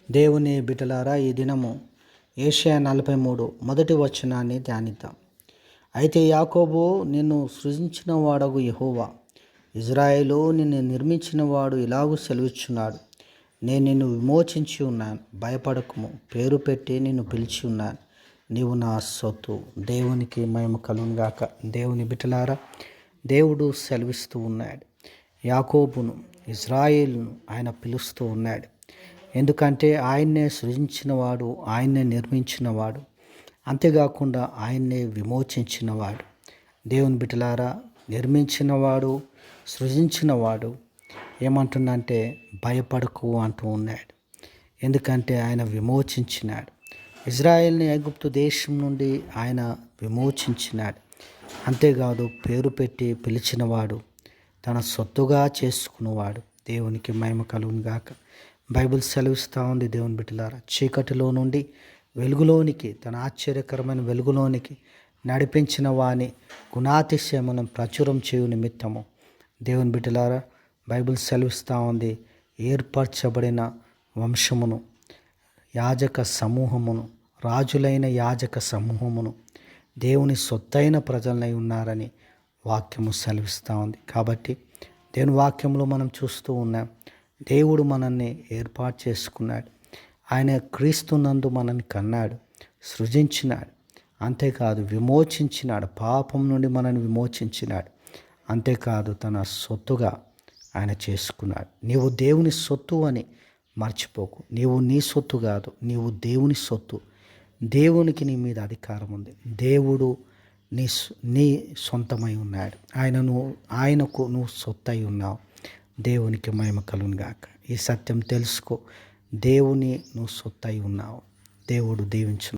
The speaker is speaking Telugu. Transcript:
దేవుని బిడ్డలారా, ఈ దినము యెషయా 43 మొదటి వచనాన్ని ధ్యానిద్దాం. అయితే యాకోబు, నిన్ను సృజించిన వాడగు యెహోవా, ఇజ్రాయేలు, నిన్ను నిర్మించిన వాడు ఇలాగూ సెలవిచ్చున్నాడు. నేను నిన్ను విమోచించి ఉన్నాను, భయపడకుము. పేరు పెట్టి నిన్ను పిలిచి ఉన్నాను, నీవు నా సొత్తు. దేవునికి మహిమ కలుగును గాక. దేవుని బిడ్డలారా, దేవుడు సెలవిస్తూ ఉన్నాడు. యాకోబును, ఇజ్రాయేలును ఆయన పిలుస్తూ ఉన్నాడు. ఎందుకంటే ఆయన్నే సృజించినవాడు, ఆయన్నే నిర్మించినవాడు, అంతేకాకుండా ఆయన్నే విమోచించినవాడు. దేవుని బిడ్డలారా, నిర్మించినవాడు, సృజించినవాడు ఏమంటుందంటే భయపడకు అంటూ ఉన్నాడు. ఎందుకంటే ఆయన విమోచించినాడు. ఇజ్రాయెల్ని ఐగుప్తు దేశం నుండి ఆయన విమోచించినాడు. అంతేకాదు, పేరు పెట్టి పిలిచినవాడు, తన సొత్తుగా చేసుకున్నవాడు. దేవునికి మహిమ కలుగును గాక. బైబిల్ సెలవిస్తూ ఉంది. దేవుని బిడ్డలారా, చీకటిలో నుండి వెలుగులోనికి, తన ఆశ్చర్యకరమైన వెలుగులోనికి నడిపించిన వాని గుణాతిశయమును ప్రచురం చేయు నిమిత్తము. దేవుని బిడ్డలారా, బైబిల్ సెలవిస్తూ ఉంది. ఏర్పరచబడిన వంశమును, యాజక సమూహమును, రాజులైన యాజక సమూహమును, దేవుని సొత్తైన ప్రజలై ఉన్నారని వాక్యము సెలవిస్తూ ఉంది. కాబట్టి దేవుని వాక్యంలో మనం చూస్తూ ఉన్నాం. దేవుడు మనల్ని ఏర్పాటు చేసుకున్నాడు. ఆయన క్రీస్తునందు మనల్ని కన్నాడు, సృజించినాడు. అంతేకాదు, విమోచించినాడు. పాపం నుండి మనల్ని విమోచించినాడు. అంతేకాదు, తన సొత్తుగా ఆయన చేసుకున్నాడు. నీవు దేవుని సొత్తు అని మర్చిపోకు. నీవు నీ సొత్తు కాదు, నీవు దేవుని సొత్తు. దేవునికి నీ మీద అధికారం ఉంది. దేవుడు నీ సొంతమై ఉన్నాడు. ఆయనకు నువ్వు సొత్తై ఉన్నావు. దేవునికి మహిమ కలుగును గాక. ఈ సత్యం తెలుసుకో. దేవుని నువ్వు సొత్తై ఉన్నావు. దేవుడు దీవించు.